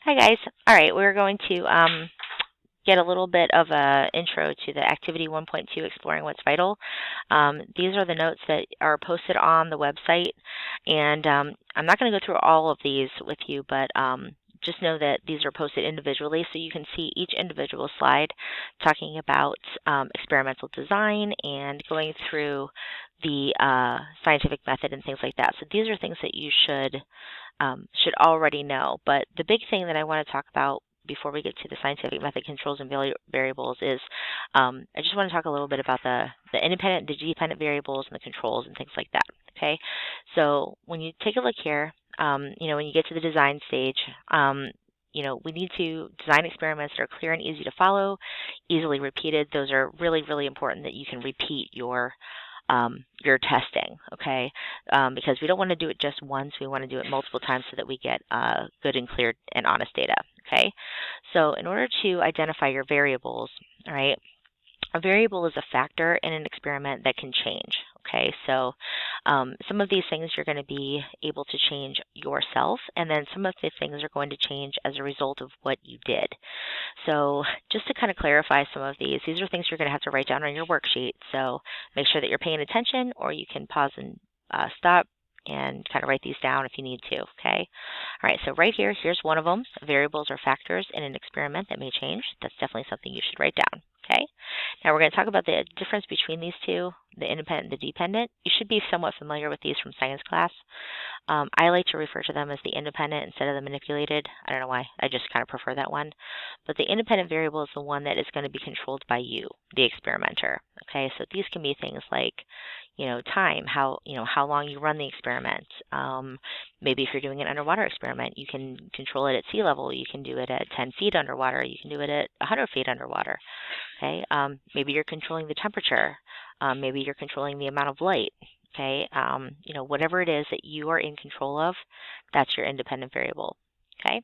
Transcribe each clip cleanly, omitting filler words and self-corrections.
Hi guys. All right, we're going to get a little bit of a intro to the Activity 1.2 Exploring What's Vital. These are the notes that are posted on the website, and I'm not going to go through all of these with you, but just know that these are posted individually so you can see each individual slide talking about experimental design and going through the scientific method and things like that. So these are things that you should already know. But the big thing that I want to talk about before we get to the scientific method controls and variables is I just want to talk a little bit about the independent, the dependent variables and the controls and things like that. Okay, so when you take a look here, when you get to the design stage, we need to design experiments that are clear and easy to follow, easily repeated. Those are really, really important that you can repeat your testing, okay? Because we don't want to do it just once. We want to do it multiple times so that we get good and clear and honest data, okay? So in order to identify your variables, all right, a variable is a factor in an experiment that can change, okay? So some of these things you're going to be able to change yourself, and then some of the things are going to change as a result of what you did. So just to kind of clarify some of these are things you're going to have to write down on your worksheet. So make sure that you're paying attention, or you can pause and stop and kind of write these down if you need to, okay? All right, so right here, here's one of them. Variables or factors in an experiment that may change. That's definitely something you should write down, okay? Now we're going to talk about the difference between these two, the independent and the dependent. You should be somewhat familiar with these from science class. I like to refer to them as the independent instead of the manipulated. I don't know why. I just kind of prefer that one. But the independent variable is the one that is going to be controlled by you, the experimenter. Okay, so these can be things like, time, how long you run the experiment. Maybe if you're doing an underwater experiment, you can control it at sea level. You can do it at 10 feet underwater. You can do it at 100 feet underwater. Okay, maybe you're controlling the temperature. Maybe you're controlling the amount of light. Okay, whatever it is that you are in control of, that's your independent variable. Okay,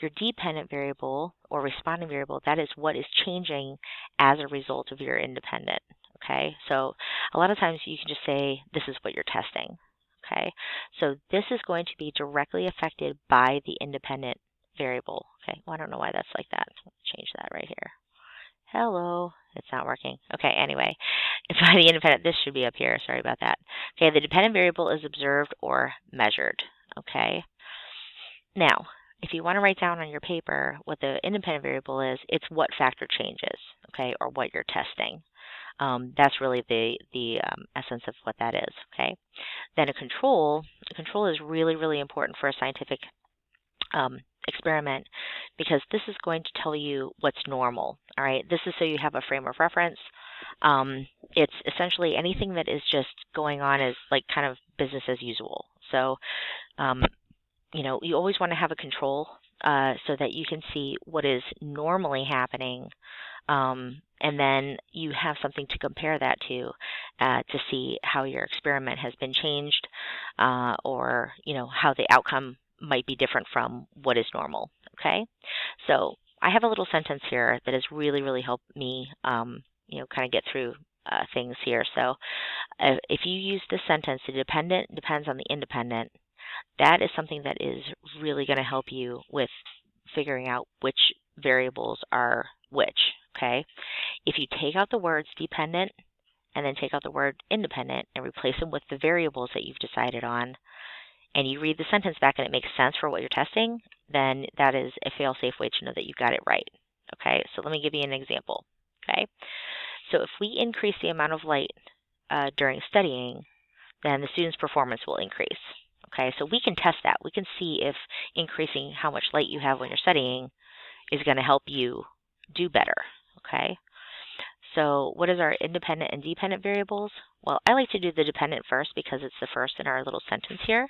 your dependent variable or responding variable, that is what is changing as a result of your independent. Okay, so a lot of times you can just say this is what you're testing. Okay, so this is going to be directly affected by the independent variable. Okay, well, I don't know why that's like that. Let's change that right here. Hello. It's not working. Okay, anyway. If by the independent, this should be up here. Sorry about that. Okay, the dependent variable is observed or measured. Okay. Now, if you want to write down on your paper what the independent variable is, it's what factor changes, okay, or what you're testing. That's really the essence of what that is, okay? Then a control is really, really important for a scientific experiment because this is going to tell you what's normal, all right? This is so you have a frame of reference. It's essentially anything that is just going on as like kind of business as usual. So, you always want to have a control so that you can see what is normally happening, and then you have something to compare that to see how your experiment has been changed, or how the outcome might be different from what is normal. Okay, so I have a little sentence here that has really, really helped me, kind of get through things here. So, if you use this sentence, the dependent depends on the independent. That is something that is really going to help you with figuring out which variables are which. Okay, if you take out the words dependent and then take out the word independent and replace them with the variables that you've decided on, and you read the sentence back and it makes sense for what you're testing, then that is a fail-safe way to know that you got it right. Okay, so let me give you an example. Okay, so if we increase the amount of light during studying, then the student's performance will increase. Okay, so we can test that. We can see if increasing how much light you have when you're studying is going to help you do better. Okay, so what is our independent and dependent variables? Well, I like to do the dependent first because it's the first in our little sentence here.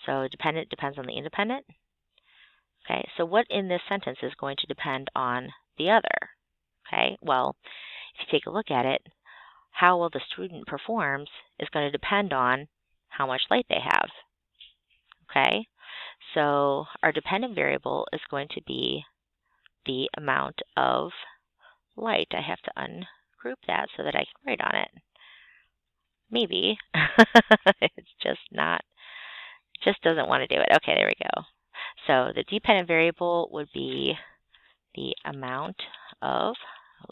So dependent depends on the independent. Okay, so what in this sentence is going to depend on the other? Okay, well, if you take a look at it, how well the student performs is going to depend on how much light they have. Okay, so our dependent variable is going to be the amount of light. I have to ungroup that so that I can write on it. Maybe. It's just not, just doesn't want to do it. Okay, there we go. So the dependent variable would be the amount of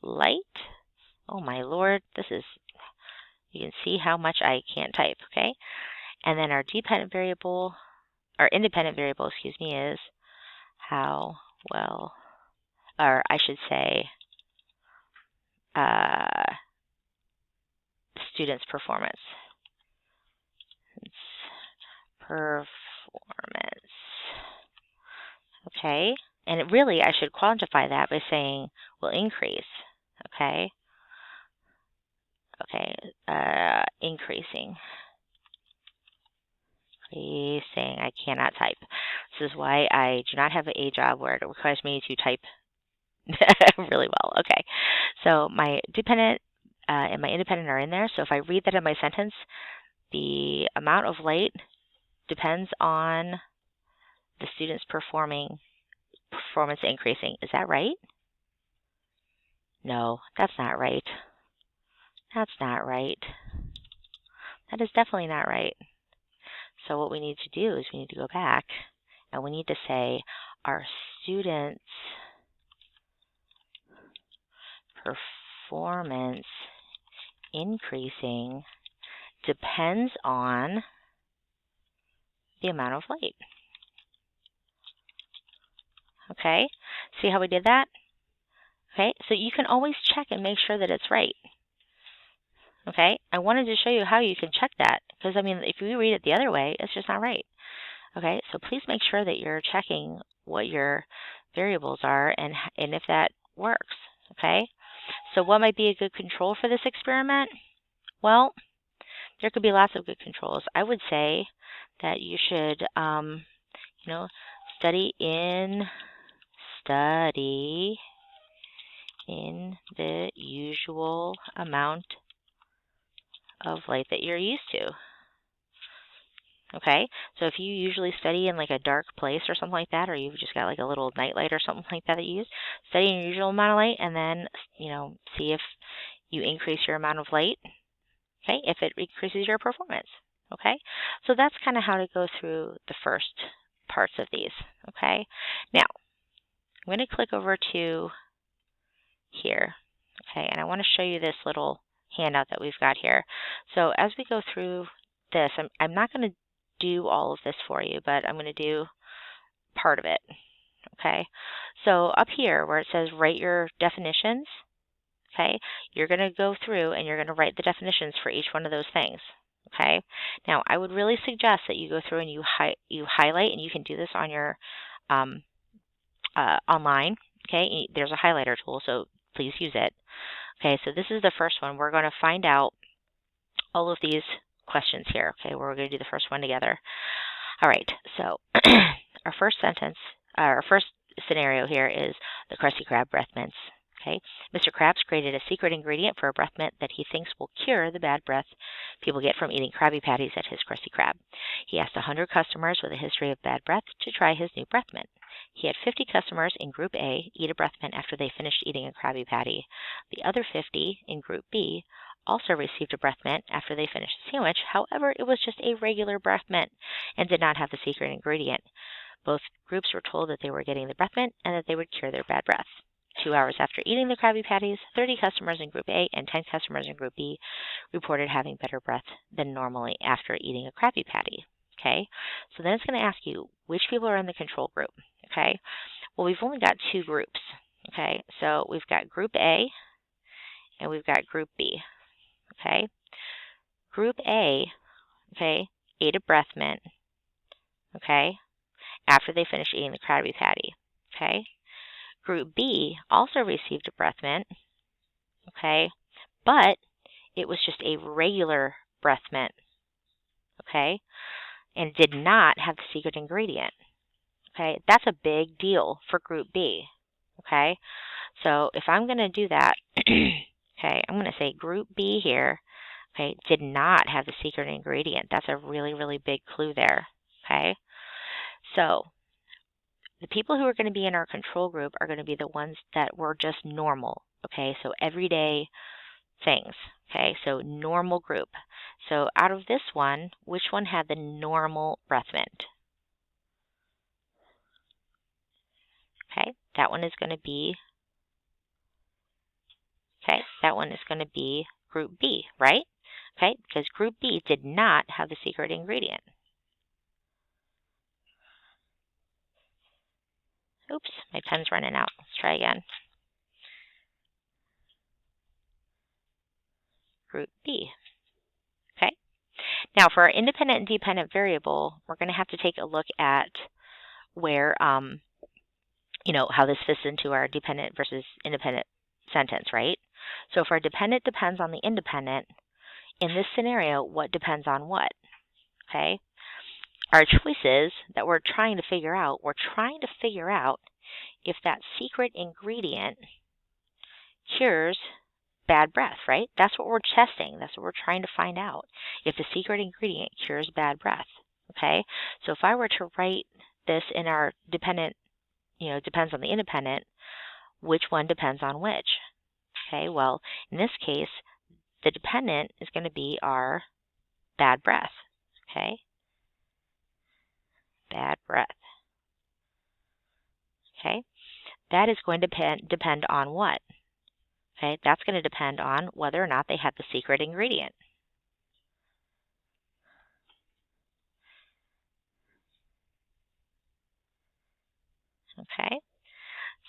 light. Oh my lord, you can see how much I can't type, okay? And then our independent variable, excuse me, is how well, or I should say, students' performance. Performance. Okay, and I should quantify that by saying will increase. Okay, increasing. I cannot type. This is why I do not have a job where it requires me to type really well. Okay, so my dependent and my independent are in there. So if I read that in my sentence, the amount of light depends on the students' performance increasing. Is that right? No, that's not right. That's not right. That is definitely not right. So what we need to do is we need to go back and we need to say our students' performance increasing depends on the amount of light. Okay, see how we did that? Okay, so you can always check and make sure that it's right. Okay, I wanted to show you how you can check that because, I mean, if you read it the other way, it's just not right. Okay, so please make sure that you're checking what your variables are and if that works. Okay, so what might be a good control for this experiment? Well, there could be lots of good controls. I would say that you should, study in the usual amount of light that you're used to. Okay, so if you usually study in like a dark place or something like that, or you've just got like a little night light or something like that you use, study in your usual amount of light and then, see if you increase your amount of light, okay, if it increases your performance. Okay, so that's kind of how to go through the first parts of these. Okay, now I'm going to click over to here. Okay, and I want to show you this little handout that we've got here. So as we go through this, I'm not going to do all of this for you, but I'm going to do part of it. Okay, so up here where it says write your definitions, okay, you're going to go through and you're going to write the definitions for each one of those things. Okay, now I would really suggest that you go through and you highlight, and you can do this on your online. Okay, there's a highlighter tool, so please use it. Okay, so this is the first one. We're going to find out all of these questions here. Okay, we're going to do the first one together. All right, so our first scenario here is the Krusty Krab breath mints. Okay, Mr. Krabs created a secret ingredient for a breath mint that he thinks will cure the bad breath people get from eating Krabby Patties at his Krusty Krab. He asked 100 customers with a history of bad breath to try his new breath mint. He had 50 customers in Group A eat a breath mint after they finished eating a Krabby Patty. The other 50 in Group B also received a breath mint after they finished the sandwich. However, it was just a regular breath mint and did not have the secret ingredient. Both groups were told that they were getting the breath mint and that they would cure their bad breath. 2 hours after eating the Krabby Patties, 30 customers in Group A and 10 customers in Group B reported having better breath than normally after eating a Krabby Patty. Okay, so then it's going to ask you which people are in the control group. Okay, well, we've only got 2 groups. Okay, so we've got Group A and we've got Group B. Okay, Group A, okay, ate a breath mint, okay, after they finished eating the Krabby Patty. Okay, Group B also received a breath mint, okay, but it was just a regular breath mint, okay, and did not have the secret ingredient. Okay, that's a big deal for Group B. Okay, so if I'm going to do that, okay, I'm going to say Group B here, okay, did not have the secret ingredient. That's a really, really big clue there. Okay, so the people who are going to be in our control group are going to be the ones that were just normal. Okay, so everyday things. Okay, so normal group. So out of this one, which one had the normal breath mint? Okay, that one is going to be, group B, right? Okay, because group B did not have the secret ingredient. Oops, my pen's running out. Let's try again. Group B. Okay. Now for our independent and dependent variable, we're going to have to take a look at where, how this fits into our dependent versus independent sentence, right? So if our dependent depends on the independent, in this scenario, what depends on what? Okay. Our choices that we're trying to figure out if that secret ingredient cures bad breath, right? That's what we're testing. That's what we're trying to find out, if the secret ingredient cures bad breath. Okay? So if I were to write this in our dependent, depends on the independent, which one depends on which? Okay, well, in this case, the dependent is going to be our bad breath. Okay? Bad breath. Okay? That is going to depend on what? Okay, that's going to depend on whether or not they have the secret ingredient. Okay,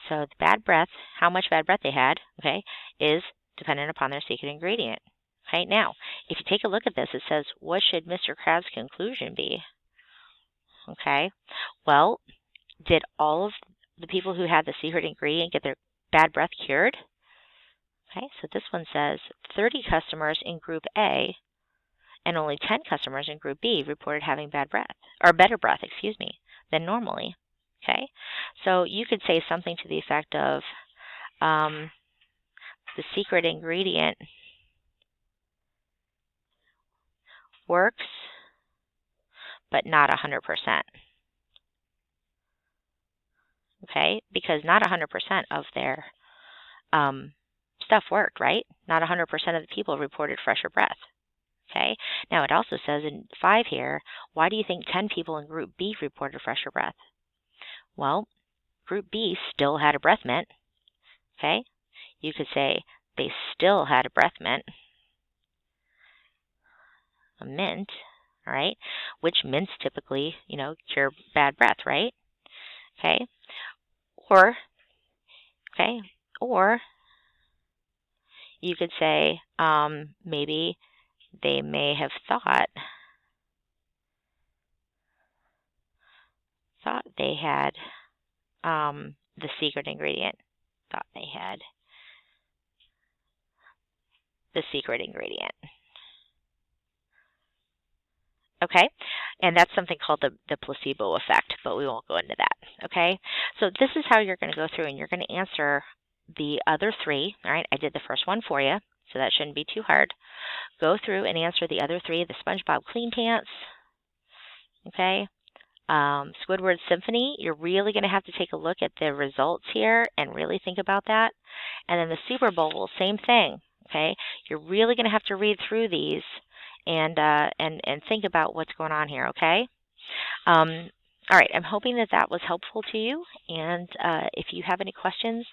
so the bad breath, how much bad breath they had, okay, is dependent upon their secret ingredient. Okay, now, if you take a look at this, it says, what should Mr. Crab's conclusion be? Okay, well, did all of the people who had the secret ingredient get their bad breath cured? Okay, so this one says 30 customers in Group A and only 10 customers in Group B reported having bad breath, or better breath, than normally. Okay, so you could say something to the effect of, the secret ingredient works, but not 100%. Okay, because not 100% of their stuff worked, right? Not 100% of the people reported fresher breath. Okay, now it also says in 5 here, why do you think 10 people in Group B reported fresher breath? Well, Group B still had a breath mint. Okay, you could say they still had a breath mint, a mint, all right, which mints typically, cure bad breath, right? Okay, or or you could say, maybe they may have thought they had the secret ingredient. Thought they had the secret ingredient. Okay, and that's something called the placebo effect, but we won't go into that. Okay, so this is how you're going to go through, and you're going to answer the other 3. All right, I did the first one for you, so that shouldn't be too hard. Go through and answer the other 3, the Spongebob Clean Pants. Okay, Squidward Symphony, you're really going to have to take a look at the results here and really think about that. And then the Super Bowl, same thing. Okay, you're really going to have to read through these and think about what's going on here. Okay. All right. I'm hoping that was helpful to you. And if you have any questions,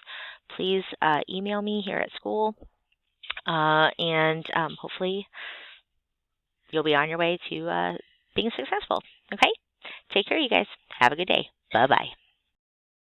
please email me here at school. And hopefully you'll be on your way to being successful. Okay. Take care, you guys. Have a good day. Bye-bye.